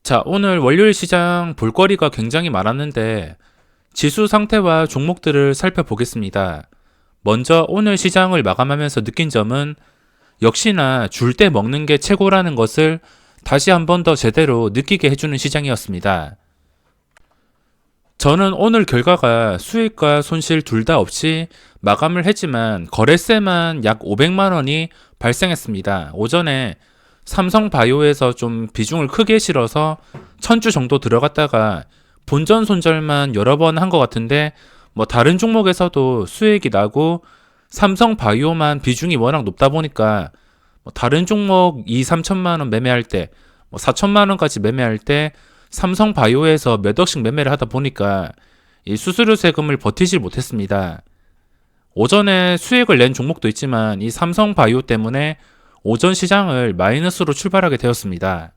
자, 오늘 월요일 시장 볼거리가 굉장히 많았는데 지수 상태와 종목들을 살펴보겠습니다. 먼저 오늘 시장을 마감하면서 느낀 점은 역시나 줄 때 먹는 게 최고라는 것을 다시 한 번 더 제대로 느끼게 해주는 시장이었습니다. 저는 오늘 결과가 수익과 손실 둘 다 없이 마감을 했지만 거래세만 약 500만 원이 발생했습니다. 오전에 삼성바이오에서 좀 비중을 크게 실어서 1000주 정도 들어갔다가 본전 손절만 여러 번 한 것 같은데 다른 종목에서도 수익이 나고 삼성바이오만 비중이 워낙 높다 보니까 다른 종목 2, 3천만 원 매매할 때 4천만 원까지 매매할 때 삼성바이오에서 몇 억씩 매매를 하다 보니까 이 수수료 세금을 버티질 못했습니다. 오전에 수익을 낸 종목도 있지만 이 삼성바이오 때문에 오전 시장을 마이너스로 출발하게 되었습니다.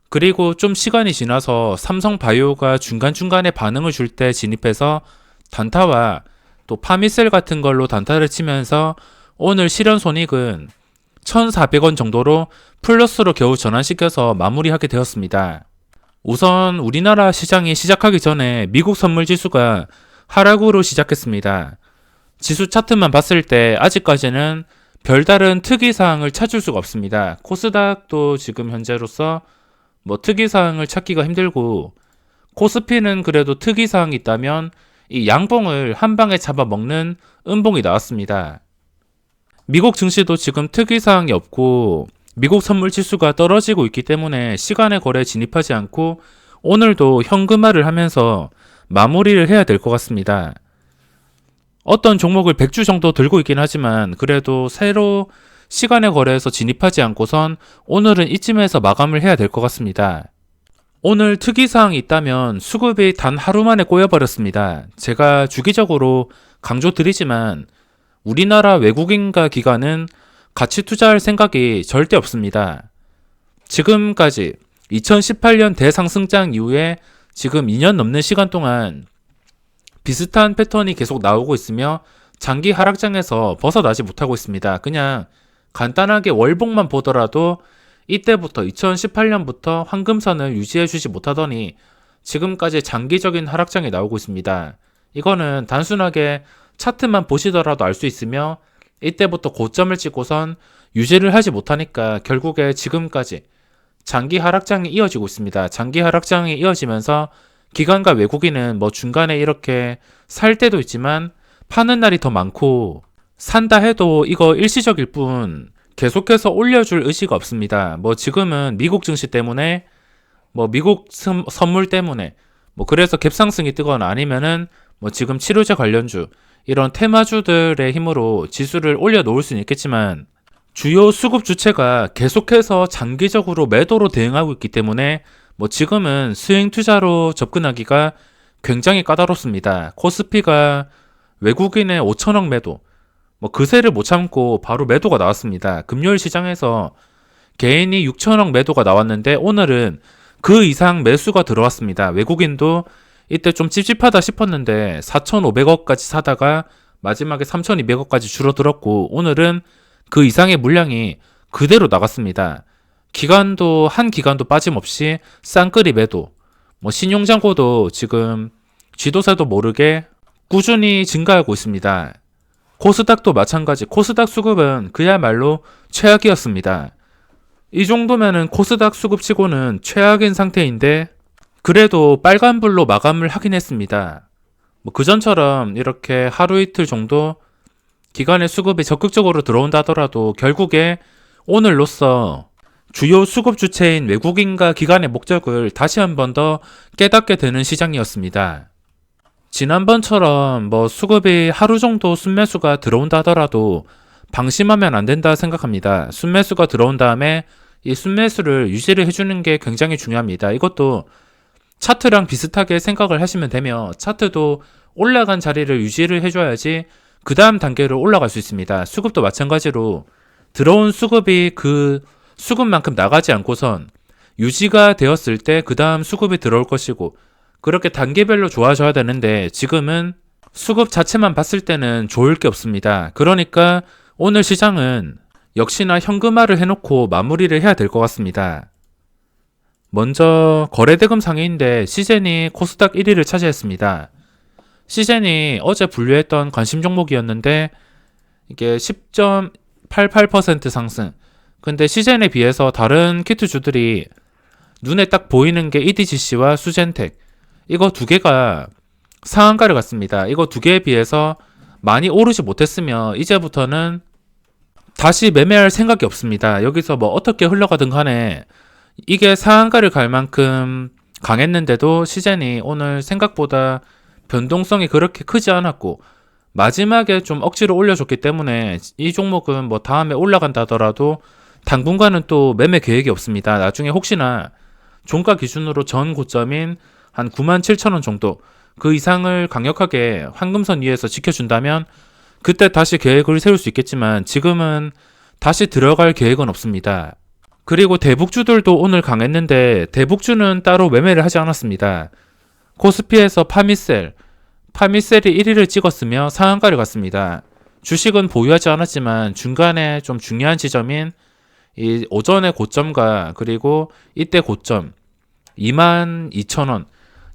그리고 좀 시간이 지나서 삼성바이오가 중간중간에 반응을 줄 때 진입해서 단타와 또 파미셀 같은 걸로 단타를 치면서 오늘 실현손익은 1,400원 정도로 플러스로 겨우 전환시켜서 마무리하게 되었습니다. 우선 우리나라 시장이 시작하기 전에 미국 선물지수가 하락으로 시작했습니다. 지수 차트만 봤을 때 아직까지는 별다른 특이사항을 찾을 수가 없습니다. 코스닥도 지금 현재로서 특이사항을 찾기가 힘들고 코스피는 그래도 특이사항이 있다면 이 양봉을 한 방에 잡아먹는 음봉이 나왔습니다. 미국 증시도 지금 특이사항이 없고 미국 선물지수가 떨어지고 있기 때문에 시간의 거래에 진입하지 않고 오늘도 현금화를 하면서 마무리를 해야 될 것 같습니다. 어떤 종목을 100주 정도 들고 있긴 하지만 그래도 새로 시간의 거래에서 진입하지 않고선 오늘은 이쯤에서 마감을 해야 될 것 같습니다. 오늘 특이사항이 있다면 수급이 단 하루 만에 꼬여버렸습니다. 제가 주기적으로 강조드리지만 우리나라 외국인과 기관은 같이 투자할 생각이 절대 없습니다. 지금까지 2018년 대상승장 이후에 지금 2년 넘는 시간 동안 비슷한 패턴이 계속 나오고 있으며 장기 하락장에서 벗어나지 못하고 있습니다. 그냥 간단하게 월봉만 보더라도 이때부터 2018년부터 황금선을 유지해주지 못하더니 지금까지 장기적인 하락장이 나오고 있습니다. 이거는 단순하게 차트만 보시더라도 알 수 있으며 이때부터 고점을 찍고선 유지를 하지 못하니까 결국에 지금까지 장기 하락장이 이어지고 있습니다. 장기 하락장이 이어지면서 기관과 외국인은 중간에 이렇게 살 때도 있지만 파는 날이 더 많고 산다 해도 이거 일시적일 뿐 계속해서 올려줄 의지가 없습니다. 지금은 미국 증시 때문에 미국 선물 때문에 그래서 갭상승이 뜨거나 아니면은 지금 치료제 관련주 이런 테마주들의 힘으로 지수를 올려놓을 수는 있겠지만 주요 수급 주체가 계속해서 장기적으로 매도로 대응하고 있기 때문에 지금은 스윙 투자로 접근하기가 굉장히 까다롭습니다. 코스피가 외국인의 5천억 매도 그새를 못 참고 바로 매도가 나왔습니다. 금요일 시장에서 개인이 6천억 매도가 나왔는데 오늘은 그 이상 매수가 들어왔습니다. 외국인도 이때 좀 찝찝하다 싶었는데 4,500억까지 사다가 마지막에 3,200억까지 줄어들었고 오늘은 그 이상의 물량이 그대로 나갔습니다. 기관도 한 기관도 빠짐없이 쌍끌이 매도 신용잔고도 지금 쥐도새도 모르게 꾸준히 증가하고 있습니다. 코스닥도 마찬가지. 코스닥 수급은 그야말로 최악이었습니다. 이 정도면은 코스닥 수급치고는 최악인 상태인데 그래도 빨간불로 마감을 하긴 했습니다. 그전처럼 이렇게 하루 이틀 정도 기관의 수급이 적극적으로 들어온다 하더라도 결국에 오늘로써 주요 수급 주체인 외국인과 기관의 목적을 다시 한 번 더 깨닫게 되는 시장이었습니다. 지난번처럼 수급이 하루 정도 순매수가 들어온다 하더라도 방심하면 안 된다 생각합니다. 순매수가 들어온 다음에 이 순매수를 유지를 해주는 게 굉장히 중요합니다. 이것도 차트랑 비슷하게 생각을 하시면 되며 차트도 올라간 자리를 유지를 해줘야지 그 다음 단계로 올라갈 수 있습니다. 수급도 마찬가지로 들어온 수급이 그 수급만큼 나가지 않고선 유지가 되었을 때 그 다음 수급이 들어올 것이고 그렇게 단계별로 좋아져야 되는데 지금은 수급 자체만 봤을 때는 좋을 게 없습니다. 그러니까 오늘 시장은 역시나 현금화를 해놓고 마무리를 해야 될 것 같습니다. 먼저 거래대금 상위인데 시젠이 코스닥 1위를 차지했습니다. 시젠이 어제 분류했던 관심 종목이었는데 이게 10.88% 상승. 근데 시젠에 비해서 다른 키트주들이 눈에 딱 보이는 게 EDGC와 수젠텍. 이거 두 개가 상한가를 갔습니다. 이거 두 개에 비해서 많이 오르지 못했으며 이제부터는 다시 매매할 생각이 없습니다. 여기서 뭐 어떻게 흘러가든 간에 이게 상한가를 갈 만큼 강했는데도 시젠이 오늘 생각보다 변동성이 그렇게 크지 않았고 마지막에 좀 억지로 올려줬기 때문에 이 종목은 뭐 다음에 올라간다 하더라도 당분간은 또 매매 계획이 없습니다. 나중에 혹시나 종가 기준으로 전 고점인 한 97,000원 정도 그 이상을 강력하게 황금선 위에서 지켜준다면 그때 다시 계획을 세울 수 있겠지만 지금은 다시 들어갈 계획은 없습니다. 그리고 대북주들도 오늘 강했는데 대북주는 따로 매매를 하지 않았습니다. 코스피에서 파미셀이 1위를 찍었으며 상한가를 갔습니다. 주식은 보유하지 않았지만 중간에 좀 중요한 지점인 이 오전의 고점과 그리고 이때 고점 22,000원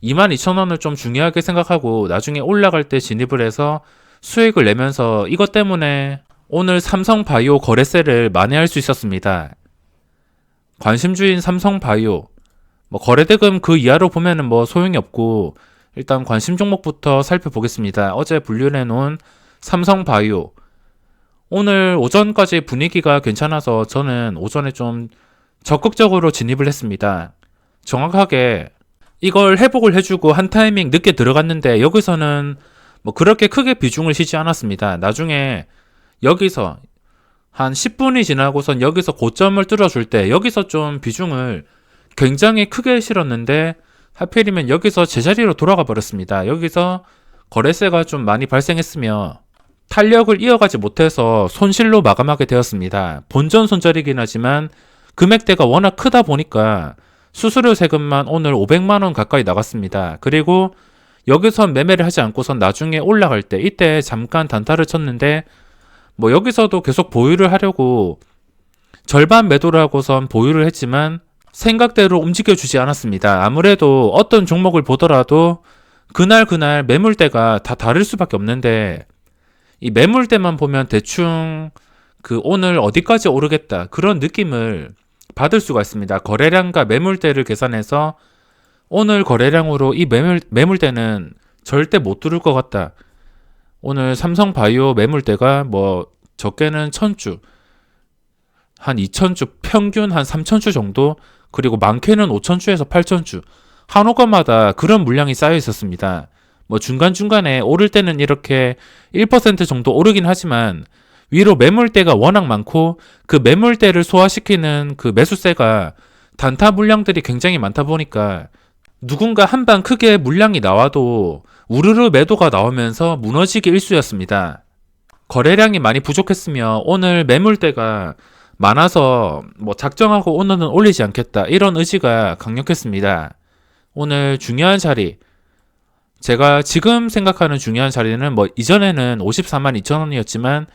22,000원을 좀 중요하게 생각하고 나중에 올라갈 때 진입을 해서 수익을 내면서 이것 때문에 오늘 삼성바이오 거래세를 만회할 수 있었습니다. 관심주인 삼성바이오 뭐 거래대금 그 이하로 보면은 뭐 소용이 없고 일단 관심 종목부터 살펴보겠습니다. 어제 분류해 놓은 삼성바이오 오늘 오전까지 분위기가 괜찮아서 저는 오전에 좀 적극적으로 진입을 했습니다. 정확하게 이걸 회복을 해주고 한 타이밍 늦게 들어갔는데 여기서는 뭐 그렇게 크게 비중을 쉬지 않았습니다. 나중에 여기서 한 10분이 지나고선 여기서 고점을 뚫어줄 때 여기서 좀 비중을 굉장히 크게 실었는데 하필이면 여기서 제자리로 돌아가 버렸습니다. 여기서 거래세가 좀 많이 발생했으며 탄력을 이어가지 못해서 손실로 마감하게 되었습니다. 본전 손절이긴 하지만 금액대가 워낙 크다 보니까 수수료 세금만 오늘 500만원 가까이 나갔습니다. 그리고 여기선 매매를 하지 않고선 나중에 올라갈 때 이때 잠깐 단타를 쳤는데 뭐 여기서도 계속 보유를 하려고 절반 매도를 하고선 보유를 했지만 생각대로 움직여주지 않았습니다. 아무래도 어떤 종목을 보더라도 그날 매물대가 다 다를 수밖에 없는데 이 매물대만 보면 대충 그 오늘 어디까지 오르겠다 그런 느낌을 받을 수가 있습니다. 거래량과 매물대를 계산해서 오늘 거래량으로 이 매물대는 절대 못 뚫을 것 같다. 오늘 삼성바이오 매물대가 뭐 적게는 1000주, 한 2000주, 평균 한 3000주 정도, 그리고 많게는 5000주에서 8000주. 한 호가마다 그런 물량이 쌓여 있었습니다. 뭐 중간중간에 오를 때는 이렇게 1% 정도 오르긴 하지만 위로 매물대가 워낙 많고 그 매물대를 소화시키는 그 매수세가 단타 물량들이 굉장히 많다 보니까 누군가 한 방 크게 물량이 나와도 우르르 매도가 나오면서 무너지기 일쑤였습니다. 거래량이 많이 부족했으며 오늘 매물대가 많아서 뭐 작정하고 오늘은 올리지 않겠다 이런 의지가 강력했습니다. 오늘 중요한 자리 제가 지금 생각하는 중요한 자리는 뭐 이전에는 54만 2천원이었지만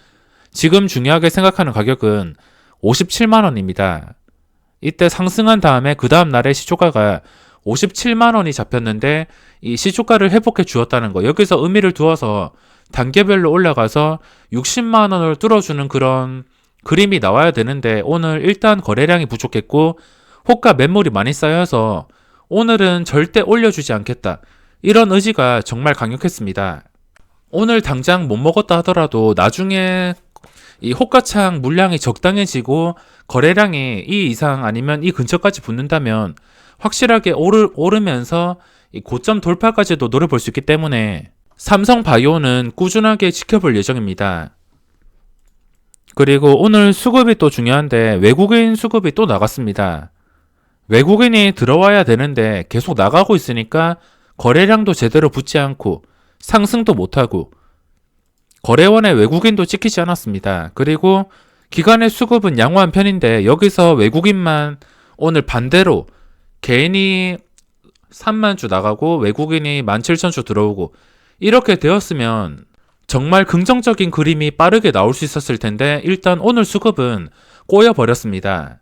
지금 중요하게 생각하는 가격은 57만 원입니다. 이때 상승한 다음에 그 다음 날에 시초가가 57만 원이 잡혔는데 이 시초가를 회복해 주었다는 거 여기서 의미를 두어서 단계별로 올라가서 60만 원을 뚫어주는 그런 그림이 나와야 되는데 오늘 일단 거래량이 부족했고 호가 매물이 많이 쌓여서 오늘은 절대 올려주지 않겠다 이런 의지가 정말 강력했습니다. 오늘 당장 못 먹었다 하더라도 나중에 이 호가창 물량이 적당해지고 거래량이 이 이상 아니면 이 근처까지 붙는다면 확실하게 오르면서 이 고점 돌파까지도 노려볼 수 있기 때문에 삼성바이오는 꾸준하게 지켜볼 예정입니다. 그리고 오늘 수급이 또 중요한데 외국인 수급이 또 나갔습니다. 외국인이 들어와야 되는데 계속 나가고 있으니까 거래량도 제대로 붙지 않고 상승도 못하고 거래원의 외국인도 찍히지 않았습니다. 그리고 기관의 수급은 양호한 편인데 여기서 외국인만 오늘 반대로 개인이 3만 주 나가고 외국인이 17,000주 들어오고 이렇게 되었으면 정말 긍정적인 그림이 빠르게 나올 수 있었을 텐데 일단 오늘 수급은 꼬여버렸습니다.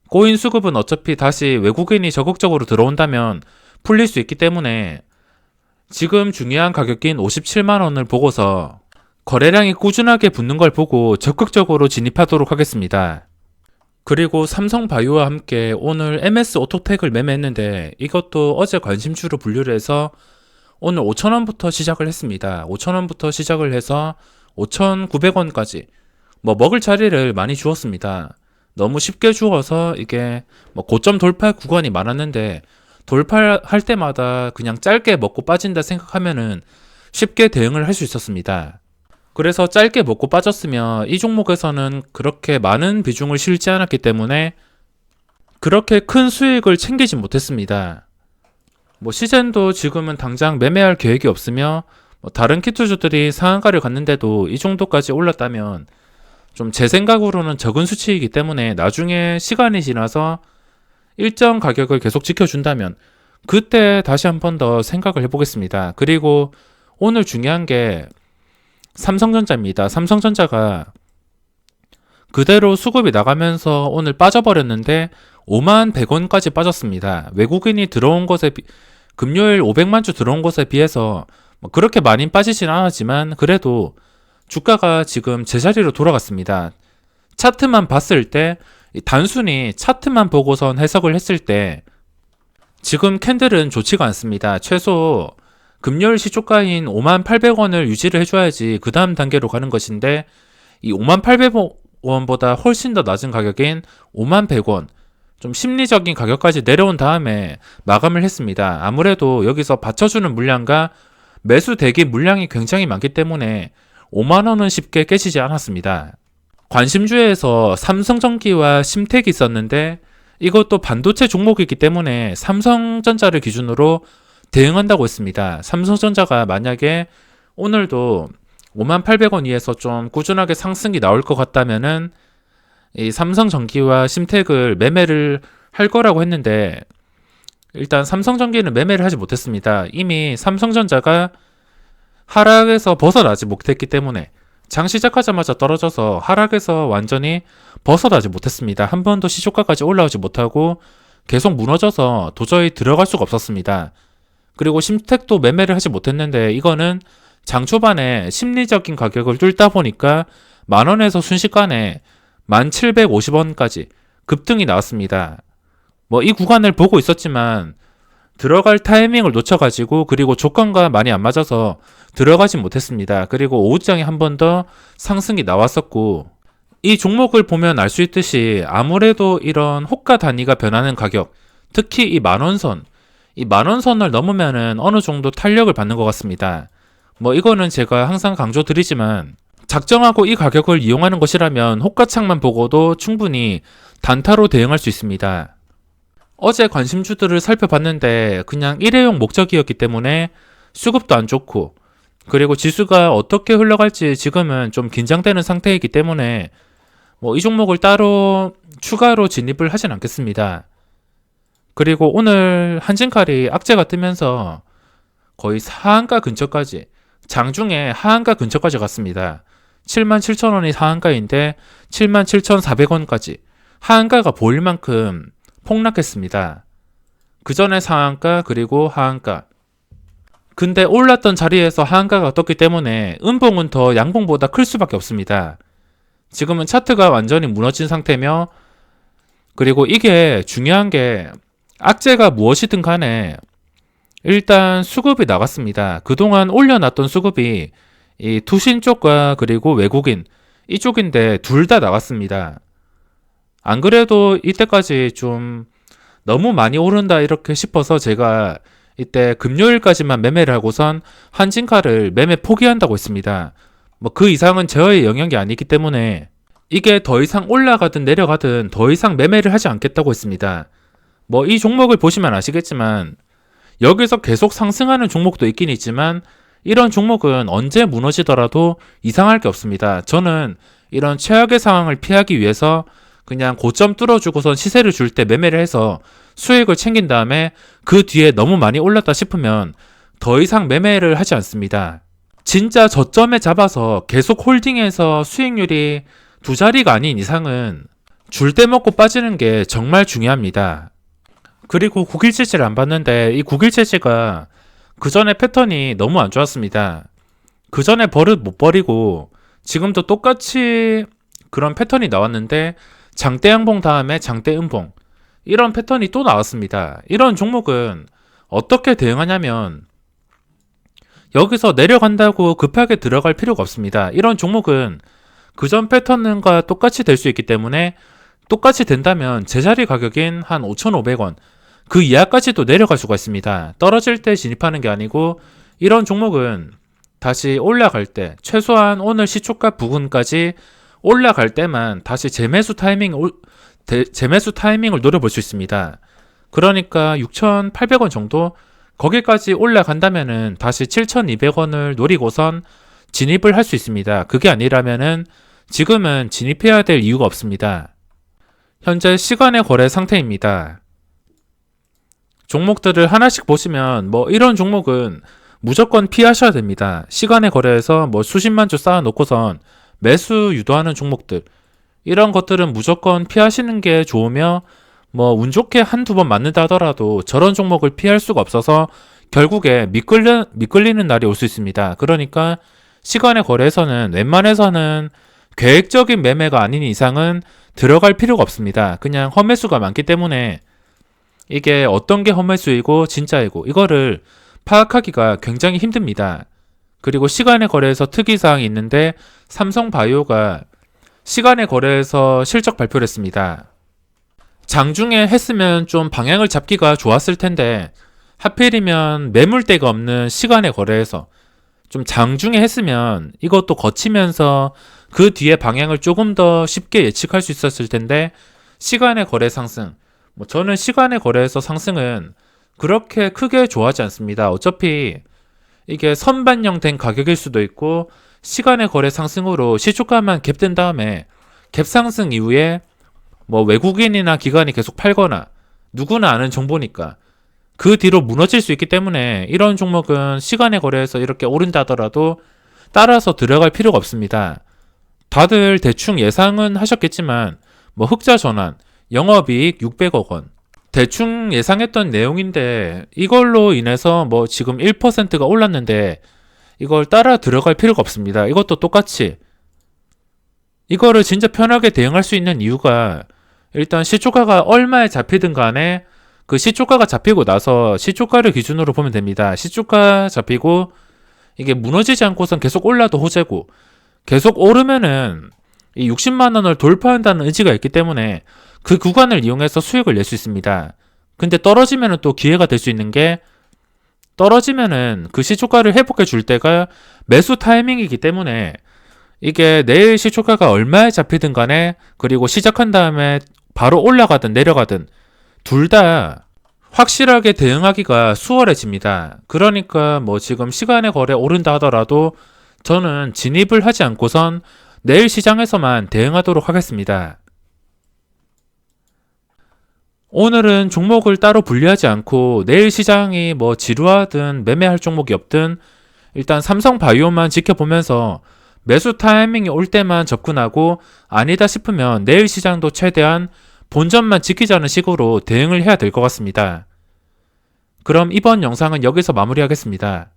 꼬인 수급은 어차피 다시 외국인이 적극적으로 들어온다면 풀릴 수 있기 때문에 지금 중요한 가격인 57만원을 보고서 거래량이 꾸준하게 붙는 걸 보고 적극적으로 진입하도록 하겠습니다. 그리고 삼성바이오와 함께 오늘 MS 오토텍을 매매했는데 이것도 어제 관심주로 분류를 해서 오늘 5,000원부터 시작을 했습니다. 5,000원부터 시작을 해서 5,900원까지 먹을 자리를 많이 주었습니다. 너무 쉽게 주어서 이게 고점 돌파 구간이 많았는데 돌파할 때마다 그냥 짧게 먹고 빠진다 생각하면은 쉽게 대응을 할 수 있었습니다. 그래서 짧게 먹고 빠졌으면 이 종목에서는 그렇게 많은 비중을 실지 않았기 때문에 그렇게 큰 수익을 챙기지 못했습니다. 시젠도 지금은 당장 매매할 계획이 없으며 다른 키투주들이 상한가를 갔는데도 이 정도까지 올랐다면 좀 제 생각으로는 적은 수치이기 때문에 나중에 시간이 지나서 일정 가격을 계속 지켜준다면 그때 다시 한 번 더 생각을 해보겠습니다. 그리고 오늘 중요한 게 삼성전자입니다. 삼성전자가 그대로 수급이 나가면서 오늘 빠져버렸는데 5만 100원까지 빠졌습니다. 외국인이 들어온 것에 금요일 500만 주 들어온 것에 비해서 그렇게 많이 빠지진 않았지만 그래도 주가가 지금 제자리로 돌아갔습니다. 차트만 봤을 때 단순히 차트만 보고선 해석을 했을 때 지금 캔들은 좋지가 않습니다. 최소 금요일 시초가인 58,800원을 유지를 해줘야지 그 다음 단계로 가는 것인데 이 58,800원보다 훨씬 더 낮은 가격인 51,100원 좀 심리적인 가격까지 내려온 다음에 마감을 했습니다. 아무래도 여기서 받쳐주는 물량과 매수 대기 물량이 굉장히 많기 때문에 5만원은 쉽게 깨지지 않았습니다. 관심주에서 삼성전기와 심텍이 있었는데 이것도 반도체 종목이기 때문에 삼성전자를 기준으로 대응한다고 했습니다. 삼성전자가 만약에 오늘도 58,000원 위에서 좀 꾸준하게 상승이 나올 것 같다면은 이 삼성전기와 심텍을 매매를 할 거라고 했는데 일단 삼성전기는 매매를 하지 못했습니다. 이미 삼성전자가 하락에서 벗어나지 못했기 때문에 장 시작하자마자 떨어져서 하락에서 완전히 벗어나지 못했습니다. 한 번도 시초가까지 올라오지 못하고 계속 무너져서 도저히 들어갈 수가 없었습니다. 그리고 심텍도 매매를 하지 못했는데 이거는 장 초반에 심리적인 가격을 뚫다 보니까 만원에서 순식간에 1,750원까지 급등이 나왔습니다. 이 구간을 보고 있었지만 들어갈 타이밍을 놓쳐가지고 그리고 조건과 많이 안 맞아서 들어가지 못했습니다. 그리고 오후장에 한 번 더 상승이 나왔었고 이 종목을 보면 알 수 있듯이 아무래도 이런 호가 단위가 변하는 가격 특히 이 만원선 이 만원선을 넘으면은 어느 정도 탄력을 받는 것 같습니다. 이거는 제가 항상 강조드리지만 작정하고 이 가격을 이용하는 것이라면 호가창만 보고도 충분히 단타로 대응할 수 있습니다. 어제 관심주들을 살펴봤는데 그냥 일회용 목적이었기 때문에 수급도 안 좋고 그리고 지수가 어떻게 흘러갈지 지금은 좀 긴장되는 상태이기 때문에 이 종목을 따로 추가로 진입을 하진 않겠습니다. 그리고 오늘 한진칼이 악재가 뜨면서 거의 하한가 근처까지 장중에 하한가 근처까지 갔습니다. 77,000원이 하한가인데 77,400원까지 하한가가 보일 만큼 폭락했습니다. 그 전에 상한가 그리고 하한가 근데 올랐던 자리에서 하한가가 떴기 때문에 음봉은 더 양봉보다 클 수밖에 없습니다. 지금은 차트가 완전히 무너진 상태며 그리고 이게 중요한 게 악재가 무엇이든 간에 일단 수급이 나갔습니다. 그동안 올려놨던 수급이 이 투신 쪽과 그리고 외국인 이쪽인데 둘 다 나갔습니다. 안 그래도 이때까지 좀 너무 많이 오른다 이렇게 싶어서 제가 이때 금요일까지만 매매를 하고선 한진칼을 매매 포기한다고 했습니다. 그 이상은 저의 영역이 아니기 때문에 이게 더 이상 올라가든 내려가든 더 이상 매매를 하지 않겠다고 했습니다. 이 종목을 보시면 아시겠지만 여기서 계속 상승하는 종목도 있긴 있지만 이런 종목은 언제 무너지더라도 이상할 게 없습니다. 저는 이런 최악의 상황을 피하기 위해서 그냥 고점 뚫어주고선 시세를 줄 때 매매를 해서 수익을 챙긴 다음에 그 뒤에 너무 많이 올랐다 싶으면 더 이상 매매를 하지 않습니다. 진짜 저점에 잡아서 계속 홀딩해서 수익률이 두 자리가 아닌 이상은 줄 때 먹고 빠지는 게 정말 중요합니다. 그리고 9일째지를 안 봤는데 이 9일째지가 그 전에 패턴이 너무 안 좋았습니다. 그 전에 버릇 못 버리고 지금도 똑같이 그런 패턴이 나왔는데 장대 양봉 다음에 장대 음봉 이런 패턴이 또 나왔습니다. 이런 종목은 어떻게 대응하냐면 여기서 내려간다고 급하게 들어갈 필요가 없습니다. 이런 종목은 그전 패턴과 똑같이 될 수 있기 때문에 똑같이 된다면 제자리 가격인 한 5,500원 그 이하까지도 내려갈 수가 있습니다. 떨어질 때 진입하는 게 아니고 이런 종목은 다시 올라갈 때 최소한 오늘 시초가 부근까지 올라갈 때만 다시 재매수 타이밍을 노려볼 수 있습니다. 그러니까 6,800원 정도 거기까지 올라간다면은 다시 7,200원을 노리고선 진입을 할 수 있습니다. 그게 아니라면은 지금은 진입해야 될 이유가 없습니다. 현재 시간의 거래 상태입니다. 종목들을 하나씩 보시면 이런 종목은 무조건 피하셔야 됩니다. 시간의 거래에서 수십만 주 쌓아놓고선 매수 유도하는 종목들 이런 것들은 무조건 피하시는 게 좋으며 운 좋게 한두 번 맞는다 하더라도 저런 종목을 피할 수가 없어서 결국에 미끌리는 날이 올 수 있습니다. 그러니까 시간의 거래에서는 웬만해서는 계획적인 매매가 아닌 이상은 들어갈 필요가 없습니다. 그냥 헛매수가 많기 때문에 이게 어떤 게 헛매수이고 진짜이고 이거를 파악하기가 굉장히 힘듭니다. 그리고 시간의 거래에서 특이사항이 있는데 삼성바이오가 시간의 거래에서 실적 발표를 했습니다. 장중에 했으면 좀 방향을 잡기가 좋았을 텐데 하필이면 매물대가 없는 시간의 거래에서 좀 장중에 했으면 이것도 거치면서 그 뒤에 방향을 조금 더 쉽게 예측할 수 있었을 텐데 시간의 거래 상승 저는 시간의 거래에서 상승은 그렇게 크게 좋아하지 않습니다. 어차피 이게 선반영된 가격일 수도 있고 시간의 거래 상승으로 시초가만 갭된 다음에 갭 상승 이후에 외국인이나 기관이 계속 팔거나 누구나 아는 정보니까 그 뒤로 무너질 수 있기 때문에 이런 종목은 시간의 거래에서 이렇게 오른다 하더라도 따라서 들어갈 필요가 없습니다. 다들 대충 예상은 하셨겠지만 흑자 전환, 영업이익 600억 원 대충 예상했던 내용인데 이걸로 인해서 지금 1%가 올랐는데 이걸 따라 들어갈 필요가 없습니다. 이것도 똑같이 이거를 진짜 편하게 대응할 수 있는 이유가 일단 시초가가 얼마에 잡히든 간에 그 시초가가 잡히고 나서 시초가를 기준으로 보면 됩니다. 시초가 잡히고 이게 무너지지 않고선 계속 올라도 호재고 계속 오르면은 이 60만 원을 돌파한다는 의지가 있기 때문에 그 구간을 이용해서 수익을 낼 수 있습니다. 근데 떨어지면은 또 기회가 될 수 있는 게 떨어지면은 그 시초가를 회복해 줄 때가 매수 타이밍이기 때문에 이게 내일 시초가가 얼마에 잡히든 간에 그리고 시작한 다음에 바로 올라가든 내려가든 둘 다 확실하게 대응하기가 수월해집니다. 그러니까 지금 시간의 거래 오른다 하더라도 저는 진입을 하지 않고선 내일 시장에서만 대응하도록 하겠습니다. 오늘은 종목을 따로 분리하지 않고 내일 시장이 지루하든 매매할 종목이 없든 일단 삼성바이오만 지켜보면서 매수 타이밍이 올 때만 접근하고 아니다 싶으면 내일 시장도 최대한 본전만 지키자는 식으로 대응을 해야 될 것 같습니다. 그럼 이번 영상은 여기서 마무리하겠습니다.